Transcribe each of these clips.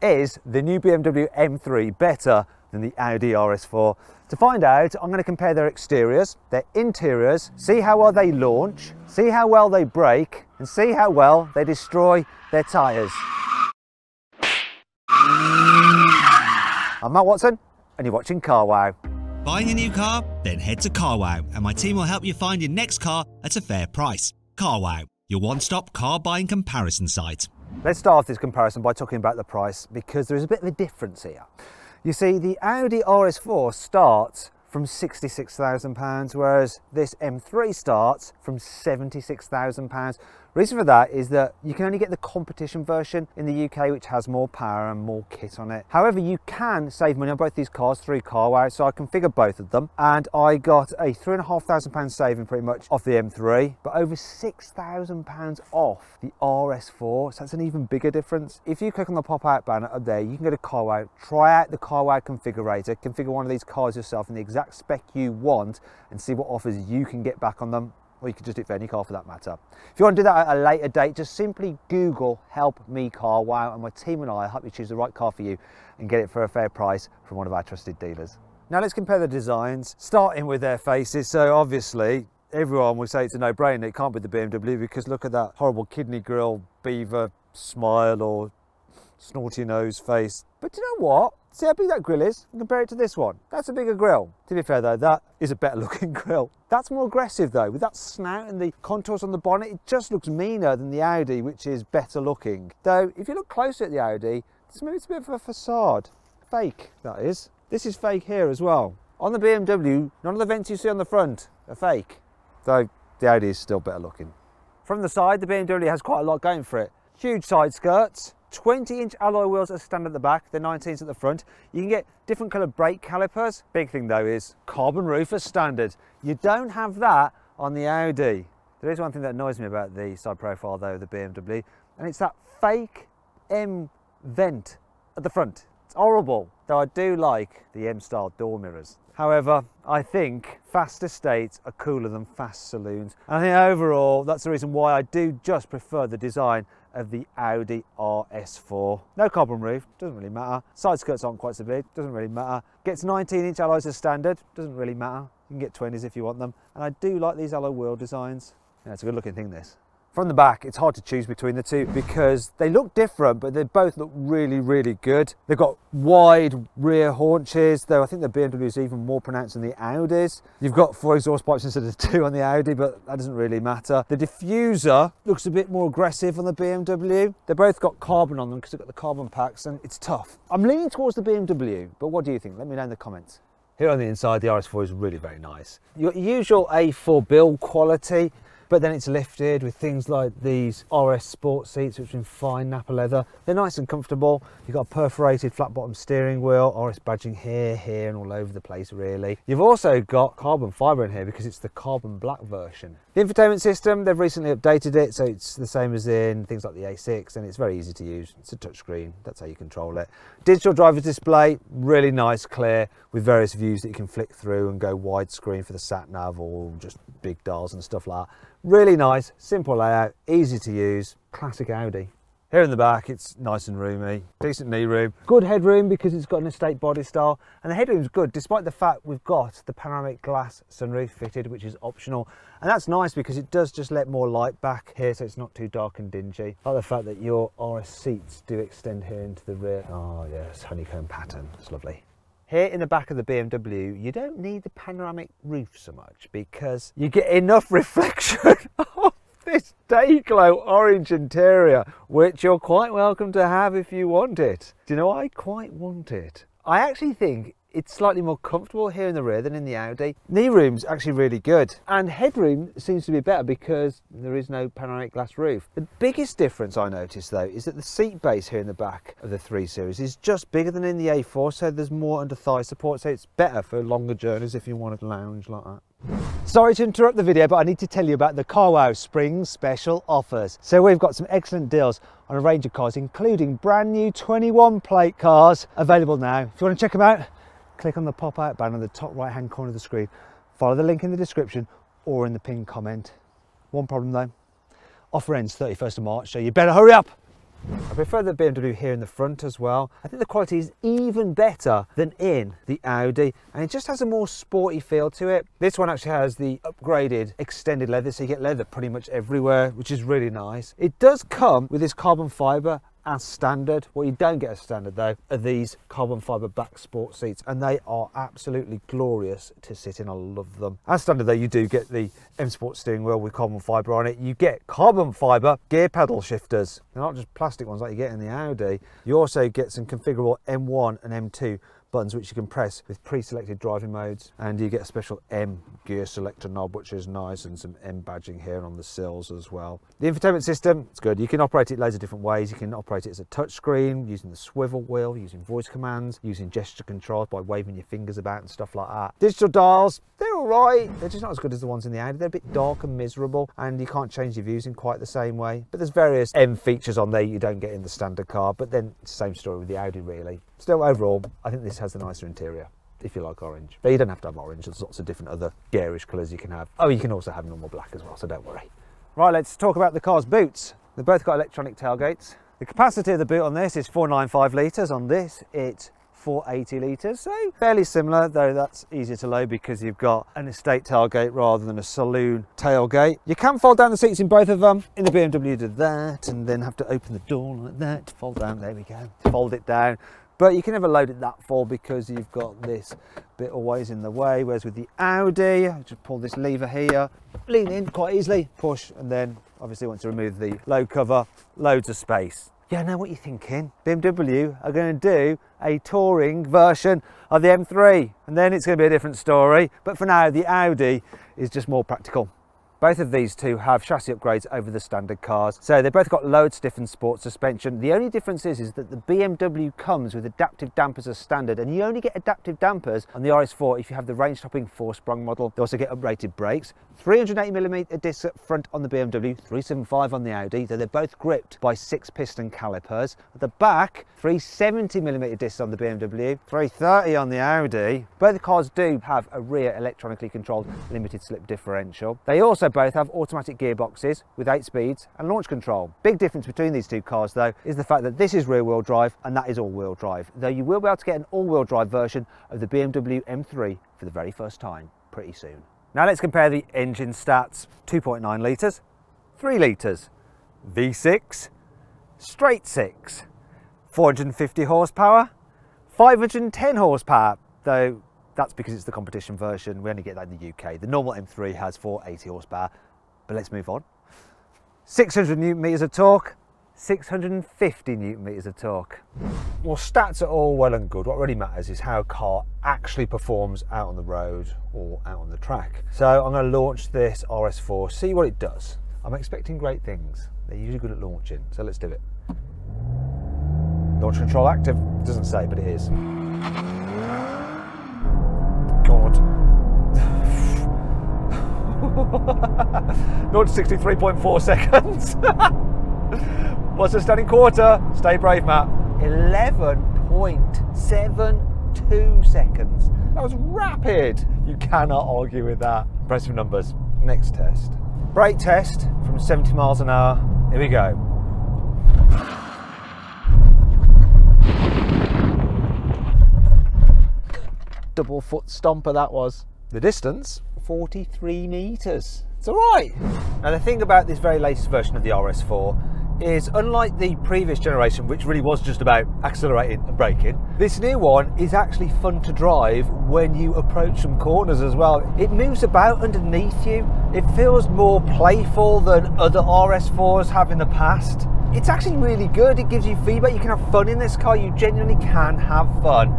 Is the new BMW M3 better than the Audi RS4? To find out, I'm going to compare their exteriors, their interiors, see how well they launch, see how well they brake, and see how well they destroy their tyres. I'm Matt Watson, and you're watching Carwow. Buying a new car? Then head to Carwow, and my team will help you find your next car at a fair price. Carwow, your one-stop car buying comparison site. Let's start off this comparison by talking about the price, because there is a bit of a difference here. You see, the Audi RS4 starts from £66,000, whereas this M3 starts from £76,000. Reason for that is that you can only get the competition version in the UK, which has more power and more kit on it. However, you can save money on both these cars through Carwow, so I configured both of them, and I got a £3,500 saving pretty much off the M3, but over £6,000 off the RS4, so that's an even bigger difference. If you click on the pop-out banner up there, you can go to Carwow, try out the Carwow configurator, configure one of these cars yourself in the exact spec you want, and see what offers you can get back on them. Or you could just do it for any car for that matter. If you want to do that at a later date, just simply Google "Help Me Carwow" and my team and I will help you choose the right car for you and get it for a fair price from one of our trusted dealers. Now let's compare the designs, starting with their faces. So obviously, everyone would say it's a no-brainer. It can't be the BMW because look at that horrible kidney grill, beaver smile or snorty nose face. But you know what? See how big that grill is and compare it to this one. That's a bigger grill. To be fair though, that is a better looking grill. That's more aggressive though. With that snout and the contours on the bonnet, it just looks meaner than the Audi, which is better looking. Though, if you look closer at the Audi, maybe it's a bit of a facade. Fake, that is. This is fake here as well. On the BMW, none of the vents you see on the front are fake. Though, the Audi is still better looking. From the side, the BMW has quite a lot going for it. Huge side skirts. 20-inch alloy wheels are standard at the back, the 19s at the front. You can get different coloured brake calipers. Big thing though is carbon roof as standard. You don't have that on the Audi. There is one thing that annoys me about the side profile though, the BMW, and it's that fake M vent at the front. It's horrible, though I do like the M-style door mirrors. However, I think fast estates are cooler than fast saloons. And I think overall, that's the reason why I do just prefer the design of the Audi RS4. No carbon roof, doesn't really matter. Side skirts aren't quite so big, doesn't really matter. Gets 19-inch alloys as standard, doesn't really matter. You can get 20s if you want them. And I do like these alloy wheel designs. Yeah, it's a good looking thing, this. From the back, it's hard to choose between the two because they look different, but they both look really, really good. They've got wide rear haunches, though I think the BMW is even more pronounced than the Audis. You've got 4 exhaust pipes instead of 2 on the Audi, but that doesn't really matter. The diffuser looks a bit more aggressive on the BMW. They've both got carbon on them because they've got the carbon packs and it's tough. I'm leaning towards the BMW, but what do you think? Let me know in the comments. Here on the inside, the RS4 is really very nice. You've got your usual A4 build quality, but then it's lifted with things like these RS Sport seats, which are in fine Napa leather. They're nice and comfortable. You've got a perforated flat bottom steering wheel, RS badging here, and all over the place really. You've also got carbon fibre in here because it's the carbon black version. The infotainment system, they've recently updated it, so it's the same as in things like the A6, and it's very easy to use. It's a touchscreen, that's how you control it. Digital driver's display, really nice, clear, with various views that you can flick through and go widescreen for the sat nav or just big dials and stuff like that. Really nice, simple layout, easy to use, classic Audi. Here in the back, it's nice and roomy, decent knee room, good headroom because it's got an estate body style, and the headroom's good despite the fact we've got the panoramic glass sunroof fitted, which is optional, and that's nice because it does just let more light back here so it's not too dark and dingy. I like the fact that your RS seats do extend here into the rear. Oh yes, honeycomb pattern, it's lovely. Here in the back of the BMW, you don't need the panoramic roof so much because you get enough reflection of this day glow orange interior, which you're quite welcome to have if you want it. Do you know, I quite want it. I actually think it's slightly more comfortable here in the rear than in the Audi. Knee room's actually really good, and headroom seems to be better because there is no panoramic glass roof. The biggest difference I noticed though is that the seat base here in the back of the 3 Series is just bigger than in the A4, so there's more under thigh support, so it's better for longer journeys if you want to lounge like that. Sorry to interrupt the video, but I need to tell you about the Carwow Spring Special offers. So we've got some excellent deals on a range of cars, including brand new 21 plate cars available now. If you want to check them out, click on the pop-out banner on the top right hand corner of the screen. Follow the link in the description or in the pinned comment. One problem though, offer ends 31st of March, so you better hurry up. I prefer the BMW here in the front as well. I think the quality is even better than in the Audi, and it just has a more sporty feel to it. This one actually has the upgraded extended leather, so you get leather pretty much everywhere, which is really nice. It does come with this carbon fibre as standard. What you don't get as standard though are these carbon fibre back sport seats, and they are absolutely glorious to sit in. I love them. As standard though, you do get the M Sport steering wheel with carbon fibre on it. You get carbon fibre gear pedal shifters. They're not just plastic ones like you get in the Audi. You also get some configurable M1 and M2 buttons which you can press with pre-selected driving modes, and you get a special M gear selector knob which is nice, and some M badging here on the sills as well. The infotainment system, it's good. You can operate it loads of different ways. You can operate it as a touchscreen, using the swivel wheel, using voice commands, using gesture controls by waving your fingers about and stuff like that. Digital dials, they're alright. They're just not as good as the ones in the Audi. They're a bit dark and miserable, and you can't change your views in quite the same way. But there's various M features on there you don't get in the standard car, but then it's the same story with the Audi really. Still, overall, I think this has a nicer interior, if you like orange. But you don't have to have orange, there's lots of different other garish colours you can have. Oh, you can also have normal black as well, so don't worry. Right, let's talk about the car's boots. They've both got electronic tailgates. The capacity of the boot on this is 495 litres. On this, it's 480 litres, so fairly similar, though that's easier to load because you've got an estate tailgate rather than a saloon tailgate. You can fold down the seats in both of them. In the BMW, you do that, and then have to open the door like that to fold down. There we go, fold it down. But you can never load it that full because you've got this bit always in the way, whereas with the Audi, I just pull this lever here, lean in quite easily, push, and then obviously once you remove the load cover, loads of space. Yeah, I know what you're thinking. BMW are going to do a touring version of the M3, and then it's going to be a different story. But for now, the Audi is just more practical. Both of these two have chassis upgrades over the standard cars. So they've both got load stiffened sport suspension. The only difference is that the BMW comes with adaptive dampers as standard, and you only get adaptive dampers on the RS4 if you have the range topping 4-sprung model. They also get uprated brakes, 380mm discs up front on the BMW, 375 on the Audi, though they're both gripped by 6-piston calipers. At the back, 370mm discs on the BMW, 330 on the Audi. Both the cars do have a rear electronically controlled limited slip differential. They also both have automatic gearboxes with 8 speeds and launch control. Big difference between these two cars though is the fact that this is rear wheel drive and that is all wheel drive, though you will be able to get an all wheel drive version of the BMW M3 for the very first time pretty soon. Now let's compare the engine stats. 2.9 litres, 3 litres, V6, straight 6, 450 horsepower, 510 horsepower, though that's because it's the competition version. We only get that in the UK. The normal M3 has 480 horsepower, but let's move on. 600 newton meters of torque, 650 newton meters of torque. Well, stats are all well and good. What really matters is how a car actually performs out on the road or out on the track. So I'm going to launch this RS4, see what it does. I'm expecting great things. They're usually good at launching, so let's do it. Launch control active. It doesn't say, but it is. God. 0 to 63.4 seconds. What's the standing quarter? Stay brave, Matt. 11.72 seconds. That was rapid. You cannot argue with that. Impressive numbers. Next test. Brake test from 70 miles an hour. Here we go. Double foot stomper that was. The distance, 43 meters. It's all right. Now the thing about this very latest version of the RS4 is, unlike the previous generation, which really was just about accelerating and braking, this new one is actually fun to drive when you approach some corners as well. It moves about underneath you. It feels more playful than other RS4s have in the past. It's actually really good. It gives you feedback. You can have fun in this car. You genuinely can have fun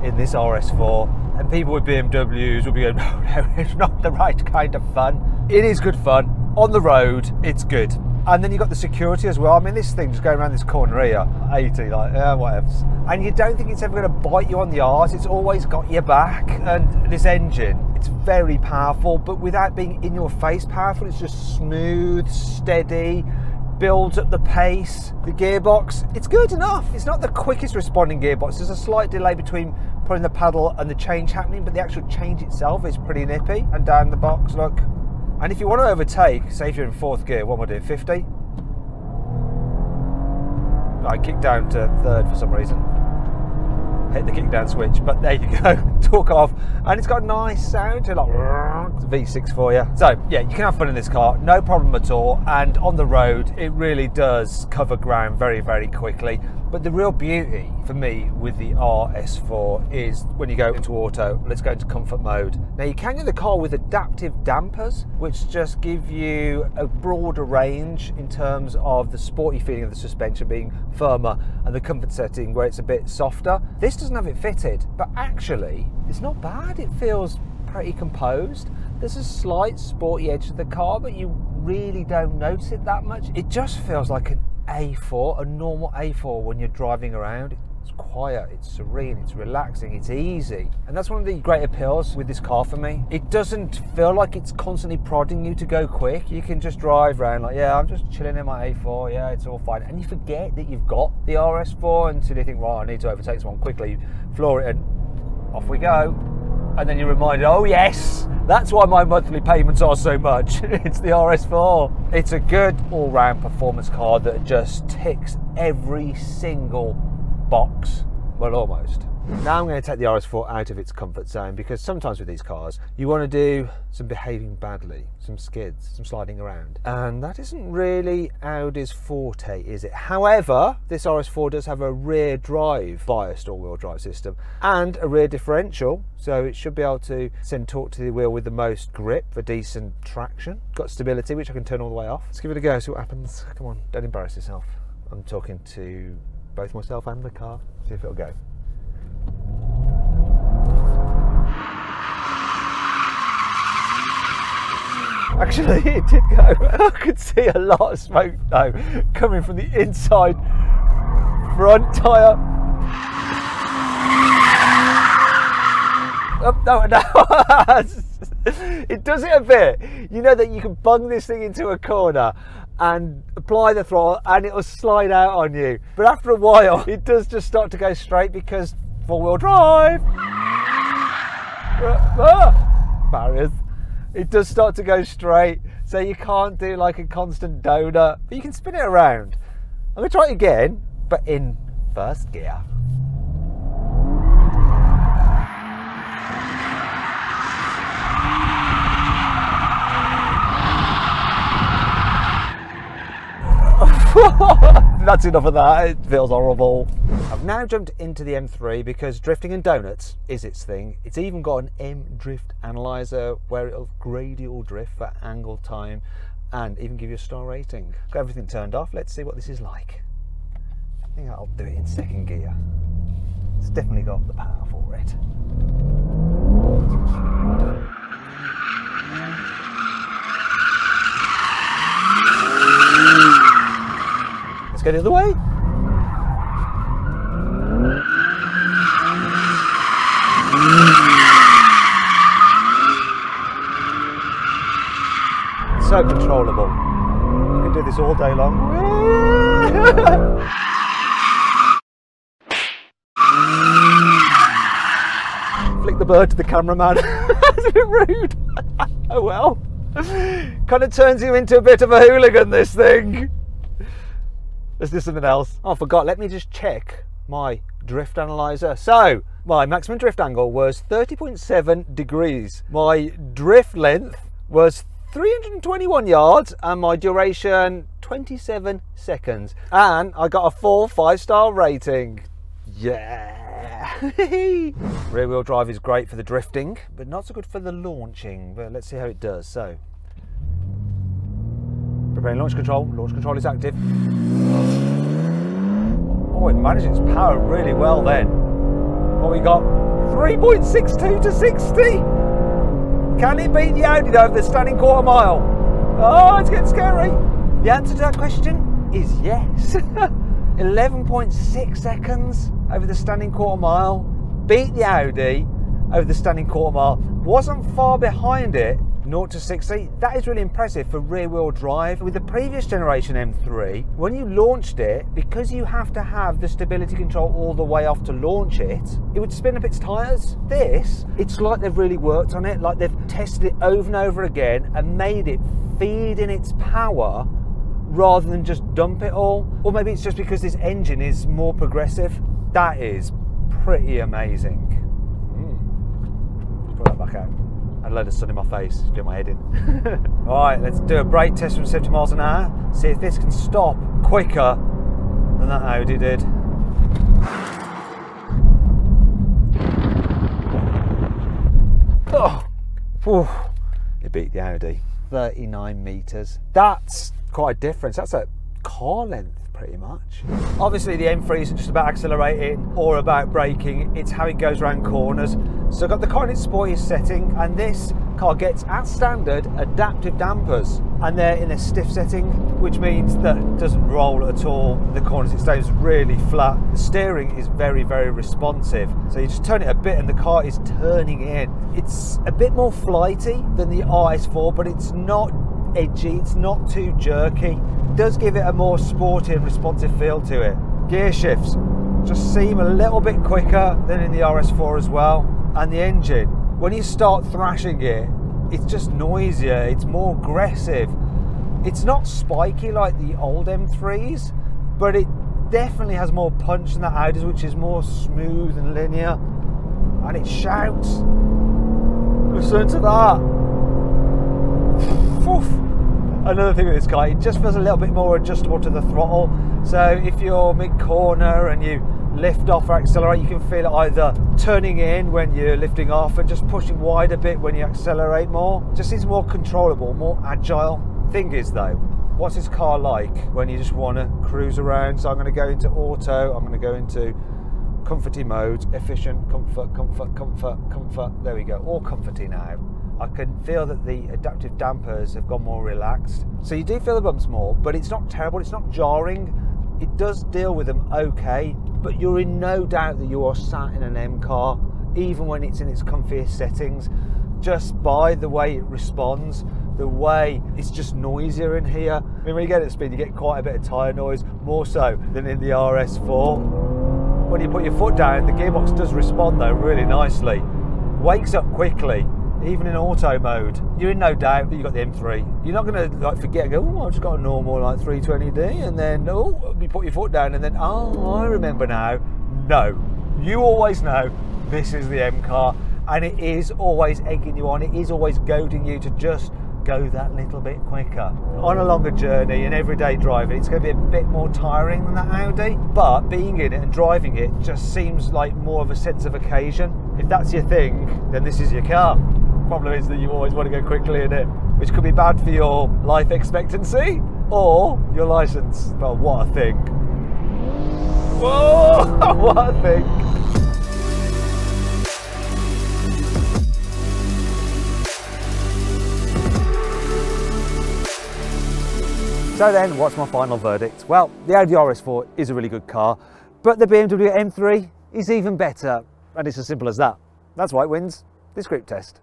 in this RS4. And people with BMWs will be going, no, it's not the right kind of fun. It is good fun. On the road, it's good. And then you've got the security as well. I mean, this thing just going around this corner here, 80, like, yeah, whatever. And you don't think it's ever going to bite you on the arse. It's always got your back. And this engine, it's very powerful, but without being in your face powerful. It's just smooth, steady, builds up the pace. The gearbox, it's good enough. It's not the quickest responding gearbox. There's a slight delay between putting the pedal and the change happening, but the actual change itself is pretty nippy. And down the box, look. And if you want to overtake, say if you're in 4th gear, what am I doing, 50? I kicked down to third for some reason. Hit the kick down switch, but there you go. Took off, and it's got a nice sound to like V6 for you. So yeah, you can have fun in this car, no problem at all. And on the road, it really does cover ground very, very quickly. But the real beauty for me with the RS4 is when you go into auto, let's go into comfort mode. Now you can get the car with adaptive dampers, which just give you a broader range in terms of the sporty feeling of the suspension being firmer and the comfort setting where it's a bit softer. This doesn't have it fitted, but actually it's not bad. It feels pretty composed. There's a slight sporty edge to the car, but you really don't notice it that much. It just feels like an A4, a normal A4 when you're driving around. It's quiet, it's serene, it's relaxing, it's easy. And that's one of the great appeals with this car for me. It doesn't feel like it's constantly prodding you to go quick. You can just drive around like, yeah, I'm just chilling in my A4, yeah, it's all fine. And you forget that you've got the RS4 until you think, well, I need to overtake someone quickly. You floor it and off we go. And then you're reminded, oh yes, that's why my monthly payments are so much. It's the RS4. It's a good all-round performance car that just ticks every single box. Well, almost. Now I'm going to take the RS4 out of its comfort zone, because sometimes with these cars you want to do some behaving badly, some skids, some sliding around, and that isn't really Audi's forte, is it? However, this RS4 does have a rear drive biased all-wheel drive system and a rear differential, so it should be able to send torque to the wheel with the most grip for decent traction. Got stability, which I can turn all the way off. Let's give it a go, see what happens. Come on, don't embarrass yourself. I'm talking to both myself and the car. See if it'll go. Actually, it did go. I could see a lot of smoke though coming from the inside front tyre. Oh, no. It does it a bit. You know that you can bung this thing into a corner and apply the throttle and it'll slide out on you. But after a while, it does just start to go straight because four-wheel drive. Barriers. It does start to go straight, so you can't do like a constant donut, but you can spin it around. I'm going to try it again, but in first gear. That's enough of that, it feels horrible. I've now jumped into the M3 because drifting and donuts is its thing. It's even got an M drift analyzer where it'll grade your drift for angle, time, and even give you a star rating. Got everything turned off, let's see what this is like. I think I'll do it in second gear. It's definitely got the power for it. Get it the way. So controllable. You can do this all day long. Flick the bird to the cameraman. That's a bit rude. Oh well. Kind of turns you into a bit of a hooligan, this thing. Let's do something else. Oh, I forgot. Let me just check my drift analyzer. So, my maximum drift angle was 30.7 degrees. My drift length was 321 yards and my duration 27 seconds. And I got a full 5-star rating. Yeah. Rear wheel drive is great for the drifting, but not so good for the launching. But let's see how it does. So, preparing launch control. Launch control is active. Oh, it manages its power really well then. What we got? 3.62 to 60. Can it beat the Audi though, the standing quarter mile? Oh, it's getting scary. The answer to that question is yes. 11.6 seconds over the standing quarter mile. Beat the Audi over the standing quarter mile. Wasn't far behind it. 0 to 60, that is really impressive for rear wheel drive. With the previous generation M3, when you launched it, because you have to have the stability control all the way off to launch it, it would spin up its tyres. This, it's like they've really worked on it, like they've tested it over and over again and made it feed in its power rather than just dump it all. Or maybe it's just because this engine is more progressive. That is pretty amazing. Let's put that back out. I had a load of sun in my face, doing my head in. All right, let's do a brake test from 70 miles an hour. See if this can stop quicker than that Audi did. Oh, whew. It beat the Audi. 39 meters. That's quite a difference. That's a car length pretty much. Obviously the M3 isn't just about accelerating or about braking, it's how it goes around corners. So I've got the car in its sportiest setting, and this car gets, at standard, adaptive dampers, and they're in a stiff setting, which means that it doesn't roll at all in the corners. It stays really flat. The steering is very, very responsive. So you just turn it a bit and the car is turning in. It's a bit more flighty than the RS4, but it's not edgy, it's not too jerky. It does give it a more sporty and responsive feel to it. Gear shifts just seem a little bit quicker than in the RS4 as well. And the engine, when you start thrashing it, it's just noisier, it's more aggressive. It's not spiky like the old M3s, but it definitely has more punch than the Audis, which is more smooth and linear. And it shouts. Listen to that. Another thing with this car, it just feels a little bit more adjustable to the throttle. So if you're mid-corner and you lift off or accelerate, you can feel it either turning in when you're lifting off and just pushing wide a bit when you accelerate more. Just seems more controllable, more agile. Thing is though, what's this car like when you just want to cruise around? So I'm going to go into auto, I'm going to go into comforty mode, efficient, comfort, comfort, comfort, comfort. There we go, all comforty now. I can feel that the adaptive dampers have gone more relaxed. So you do feel the bumps more, but it's not terrible, it's not jarring. It does deal with them okay, but you're in no doubt that you are sat in an M car, even when it's in its comfiest settings, just by the way it responds, the way it's just noisier in here. I mean, when you get at speed, you get quite a bit of tyre noise, more so than in the RS4. When you put your foot down, the gearbox does respond though really nicely. Wakes up quickly. Even in auto mode, you're in no doubt that you've got the M3. You're not going to like forget and go, oh, I've just got a normal like 320D, and then oh, you put your foot down, and then oh, I remember now. No, you always know this is the M car, and it is always egging you on. It is always goading you to just go that little bit quicker. On a longer journey and everyday driving, it's going to be a bit more tiring than that Audi, but being in it and driving it just seems like more of a sense of occasion. If that's your thing, then this is your car. Problem is that you always want to go quickly in it, which could be bad for your life expectancy or your license. But what a thing. Whoa, what a thing. So then, what's my final verdict? Well, the Audi RS4 is a really good car, but the BMW M3 is even better, and it's as simple as that. That's why it wins this group test.